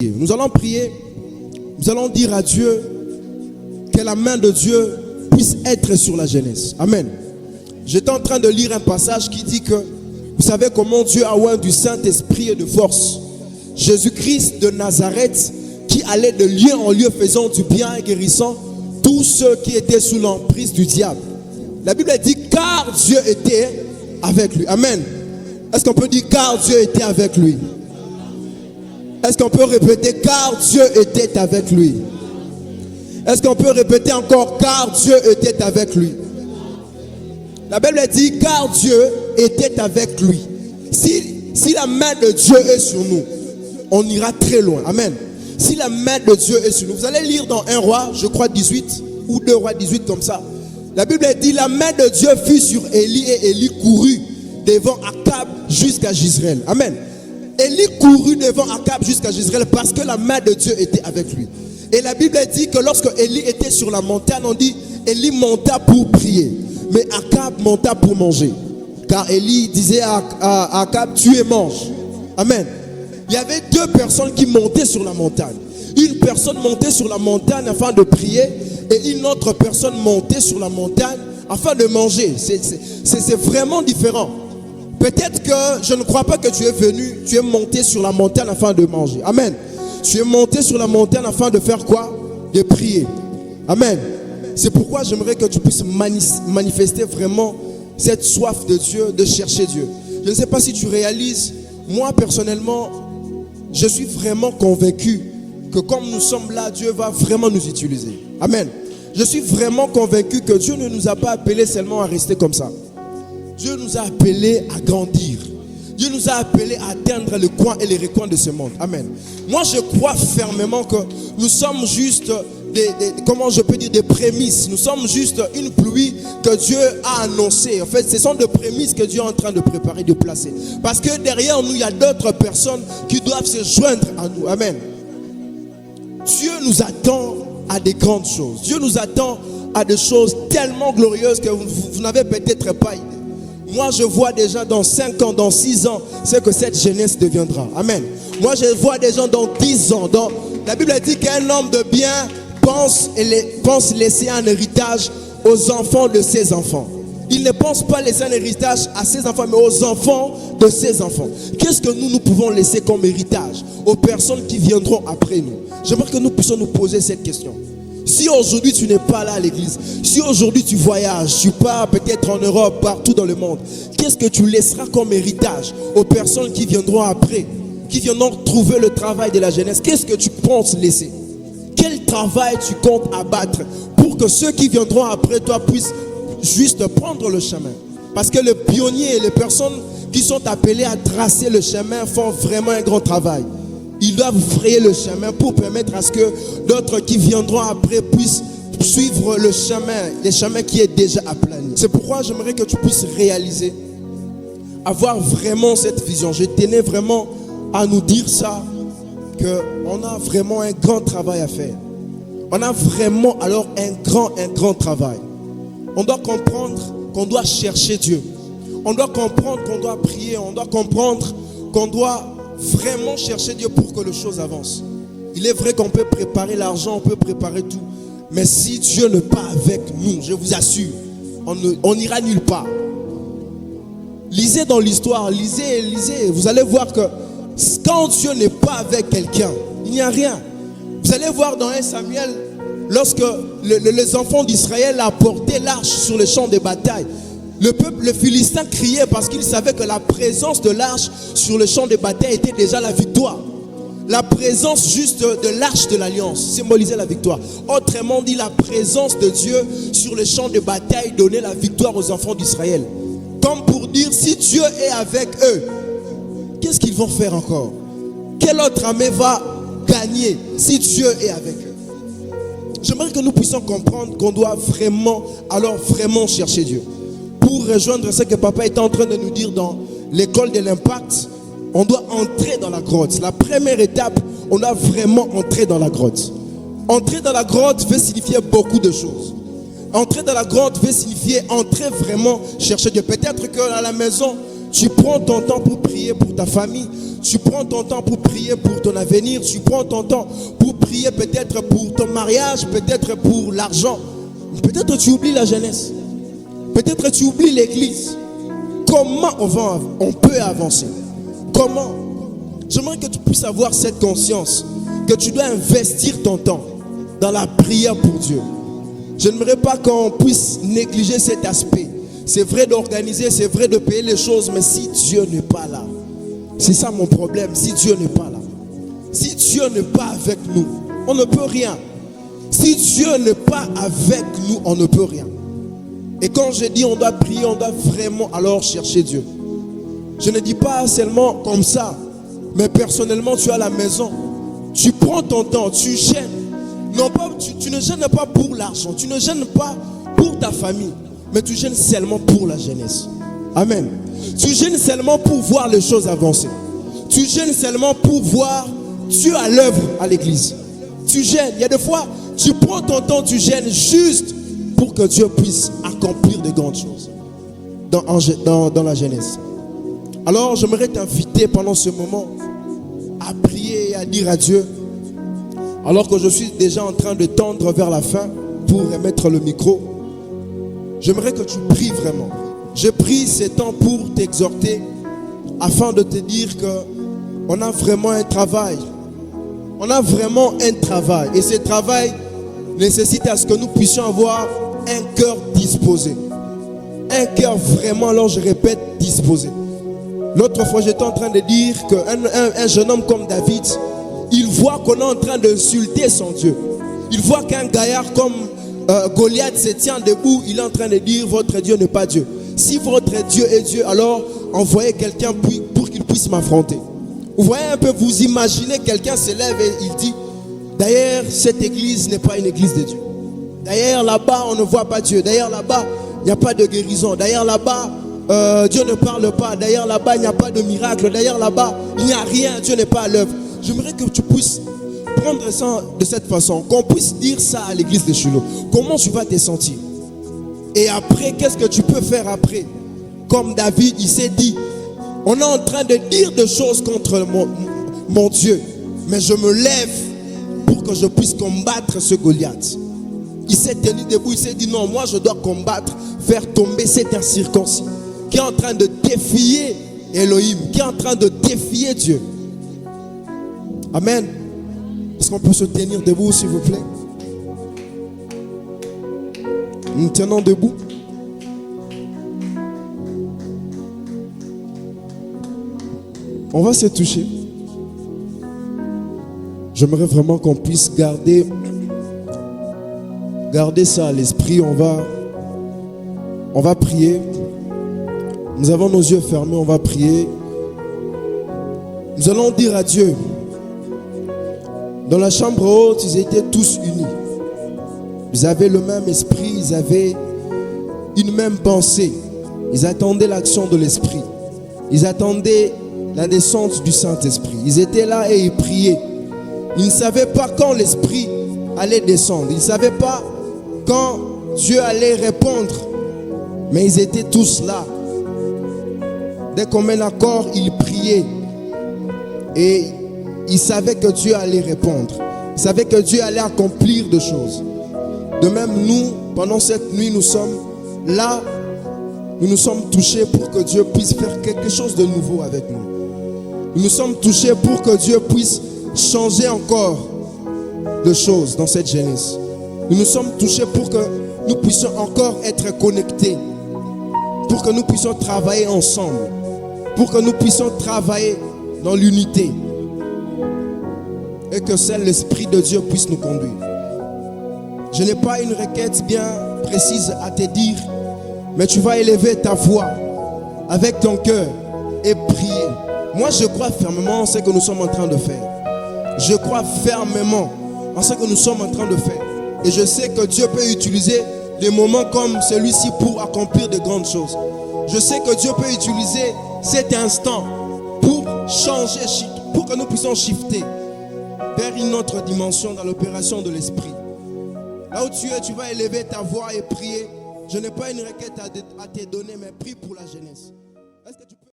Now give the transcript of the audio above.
Nous allons prier, nous allons dire à Dieu que la main de Dieu puisse être sur la jeunesse. Amen. J'étais en train de lire un passage qui dit que vous savez comment Dieu a oint du Saint-Esprit et de force Jésus-Christ de Nazareth, qui allait de lieu en lieu faisant du bien et guérissant tous ceux qui étaient sous l'emprise du diable. La Bible dit car Dieu était avec lui. Amen. Est-ce qu'on peut dire car Dieu était avec lui? Est-ce qu'on peut répéter car Dieu était avec lui? Est-ce qu'on peut répéter encore car Dieu était avec lui? La Bible dit car Dieu était avec lui. Si la main de Dieu est sur nous, on ira très loin. Amen. Si la main de Dieu est sur nous, vous allez lire dans 1 roi, je crois 18 ou 2 rois 18 comme ça. La Bible dit la main de Dieu fut sur Élie et Élie courut devant Akab jusqu'à Jezreel. Amen. Élie courut devant Akab jusqu'à Jezreel parce que la main de Dieu était avec lui. Et la Bible dit que lorsque Élie était sur la montagne, on dit Élie monta pour prier, mais Akab monta pour manger. Car Élie disait à Akab, tu et mange. Amen. Il y avait deux personnes qui montaient sur la montagne. Une personne montait sur la montagne afin de prier et une autre personne montait sur la montagne afin de manger. C'est vraiment différent. Peut-être que je ne crois pas que tu es monté sur la montagne afin de manger. Amen. Tu es monté sur la montagne afin de faire quoi? De prier. Amen. C'est pourquoi j'aimerais que tu puisses manifester vraiment cette soif de Dieu, de chercher Dieu. Je ne sais pas si tu réalises, moi personnellement, je suis vraiment convaincu que comme nous sommes là, Dieu va vraiment nous utiliser. Amen. Je suis vraiment convaincu que Dieu ne nous a pas appelés seulement à rester comme ça. Dieu nous a appelés à grandir. Dieu nous a appelés à atteindre le coin et les recoins de ce monde. Amen. Moi, je crois fermement que nous sommes juste des prémices. Nous sommes juste une pluie que Dieu a annoncée. En fait, ce sont des prémices que Dieu est en train de préparer, de placer. Parce que derrière nous, il y a d'autres personnes qui doivent se joindre à nous. Amen. Dieu nous attend à des grandes choses. Dieu nous attend à des choses tellement glorieuses que vous n'avez peut-être pas idée. Moi, je vois déjà dans 5 ans, dans 6 ans, ce que cette jeunesse deviendra. Amen. Moi, je vois des gens dans 10 ans. La Bible dit qu'un homme de bien pense laisser un héritage aux enfants de ses enfants. Il ne pense pas laisser un héritage à ses enfants, mais aux enfants de ses enfants. Qu'est-ce que nous pouvons laisser comme héritage aux personnes qui viendront après nous? J'aimerais que nous puissions nous poser cette question. Si aujourd'hui tu n'es pas là à l'église, si aujourd'hui tu voyages, tu pars peut-être en Europe, partout dans le monde, qu'est-ce que tu laisseras comme héritage aux personnes qui viendront après, qui viendront trouver le travail de la jeunesse? Qu'est-ce que tu penses laisser? Quel travail tu comptes abattre pour que ceux qui viendront après toi puissent juste prendre le chemin? Parce que les pionniers et les personnes qui sont appelées à tracer le chemin font vraiment un grand travail. Ils doivent frayer le chemin pour permettre à ce que d'autres qui viendront après puissent suivre le chemin qui est déjà aplani. C'est pourquoi j'aimerais que tu puisses réaliser, avoir vraiment cette vision. Je tenais vraiment à nous dire ça, qu'on a vraiment un grand travail à faire. On a vraiment alors un grand travail. On doit comprendre qu'on doit chercher Dieu. On doit comprendre qu'on doit prier. On doit comprendre qu'on doit vraiment chercher Dieu pour que les choses avancent. Il est vrai qu'on peut préparer l'argent, on peut préparer tout. Mais si Dieu n'est pas avec nous, je vous assure, on n'ira nulle part. Lisez dans l'histoire, lisez. Vous allez voir que quand Dieu n'est pas avec quelqu'un, il n'y a rien. Vous allez voir dans 1 Samuel, lorsque les enfants d'Israël apportaient l'arche sur le champ de bataille, le Philistin criait parce qu'il savait que la présence de l'arche sur le champ de bataille était déjà la victoire. La présence juste de l'arche de l'alliance symbolisait la victoire. Autrement dit, la présence de Dieu sur le champ de bataille donnait la victoire aux enfants d'Israël. Comme pour dire, si Dieu est avec eux, qu'est-ce qu'ils vont faire encore? Quelle autre armée va gagner si Dieu est avec eux? J'aimerais que nous puissions comprendre qu'on doit vraiment chercher Dieu. Pour rejoindre ce que papa est en train de nous dire dans l'école de l'impact, on doit entrer dans la grotte. La première étape, on doit vraiment entrer dans la grotte. Entrer dans la grotte veut signifier beaucoup de choses. Entrer dans la grotte veut signifier entrer vraiment chercher Dieu. Peut-être qu'à la maison, Tu prends ton temps pour prier pour ta famille. Tu prends ton temps pour prier pour ton avenir. Tu prends ton temps pour prier peut-être pour ton mariage, peut-être pour l'argent. Peut-être tu oublies la jeunesse. Peut-être tu oublies l'église. Comment on peut avancer? Comment? J'aimerais que tu puisses avoir cette conscience que tu dois investir ton temps dans la prière pour Dieu. Je n'aimerais pas qu'on puisse négliger cet aspect. C'est vrai d'organiser, c'est vrai de payer les choses, mais si Dieu n'est pas là, c'est ça mon problème. Si Dieu n'est pas là, si Dieu n'est pas avec nous, on ne peut rien. Si Dieu n'est pas avec nous, on ne peut rien. Et quand je dis on doit prier, on doit vraiment alors chercher Dieu. Je ne dis pas seulement comme ça, mais personnellement tu es à la maison, tu prends ton temps, tu gênes. Non pas, tu ne gênes pas pour l'argent, tu ne gênes pas pour ta famille, mais tu gênes seulement pour la jeunesse. Amen. Tu gênes seulement pour voir les choses avancer. Tu gênes seulement pour voir Dieu à l'œuvre à l'église. Tu gênes. Il y a des fois, tu prends ton temps, tu gênes juste pour que Dieu puisse accomplir de grandes choses dans la jeunesse. Alors, j'aimerais t'inviter pendant ce moment à prier et à dire à Dieu, alors que je suis déjà en train de tendre vers la fin pour remettre le micro, j'aimerais que tu pries vraiment. J'ai pris ce temps pour t'exhorter afin de te dire qu'on a vraiment un travail. On a vraiment un travail. Et ce travail nécessite à ce que nous puissions avoir un cœur disposé. Un cœur vraiment, alors je répète, disposé. L'autre fois, j'étais en train de dire qu'un jeune homme comme David, il voit qu'on est en train d'insulter son Dieu. Il voit qu'un gaillard comme Goliath se tient debout. Il est en train de dire, votre Dieu n'est pas Dieu. Si votre Dieu est Dieu, alors envoyez quelqu'un pour qu'il puisse m'affronter. Vous voyez un peu, vous imaginez quelqu'un se lève et il dit, d'ailleurs, cette église n'est pas une église de Dieu. D'ailleurs, là-bas, on ne voit pas Dieu. D'ailleurs, là-bas, il n'y a pas de guérison. D'ailleurs, là-bas, Dieu ne parle pas. D'ailleurs, là-bas, il n'y a pas de miracle. D'ailleurs, là-bas, il n'y a rien. Dieu n'est pas à l'œuvre. J'aimerais que tu puisses prendre ça de cette façon. Qu'on puisse dire ça à l'église de Shiloh. Comment tu vas te sentir? Et après, qu'est-ce que tu peux faire après? Comme David, il s'est dit, on est en train de dire des choses contre mon Dieu. Mais je me lève pour que je puisse combattre ce Goliath. Il s'est tenu debout, il s'est dit non, moi je dois combattre, faire tomber cet incirconcis qui est en train de défier Elohim, qui est en train de défier Dieu. Amen. Est-ce qu'on peut se tenir debout s'il vous plaît? Nous tenons debout. On va se toucher. J'aimerais vraiment qu'on puisse garder ça à l'esprit. On va prier. Nous avons nos yeux fermés, on va prier. Nous allons dire à Dieu. Dans la chambre haute, ils étaient tous unis. Ils avaient le même esprit, ils avaient une même pensée. Ils attendaient l'action de l'esprit. Ils attendaient la descente du Saint-Esprit. Ils étaient là et ils priaient. Ils ne savaient pas quand l'esprit allait descendre. Ils ne savaient pas quand Dieu allait répondre. Mais ils étaient tous là. Dès qu'on met l'accord, ils priaient. Et ils savaient que Dieu allait répondre. Ils savaient que Dieu allait accomplir des choses. De même, nous, pendant cette nuit, nous sommes là. Nous nous sommes touchés pour que Dieu puisse faire quelque chose de nouveau avec nous. Nous nous sommes touchés pour que Dieu puisse changer encore de choses dans cette jeunesse. Nous nous sommes touchés pour que nous puissions encore être connectés. Pour que nous puissions travailler ensemble. Pour que nous puissions travailler dans l'unité. Et que seul l'Esprit de Dieu puisse nous conduire. Je n'ai pas une requête bien précise à te dire, mais tu vas élever ta voix avec ton cœur et prier. Moi, je crois fermement en ce que nous sommes en train de faire. Je crois fermement en ce que nous sommes en train de faire. Et je sais que Dieu peut utiliser des moments comme celui-ci pour accomplir de grandes choses. Je sais que Dieu peut utiliser cet instant pour changer, pour que nous puissions shifter vers une autre dimension dans l'opération de l'esprit. Là où tu es, tu vas élever ta voix et prier. Je n'ai pas une requête à te donner, mais prie pour la jeunesse. Est-ce que tu peux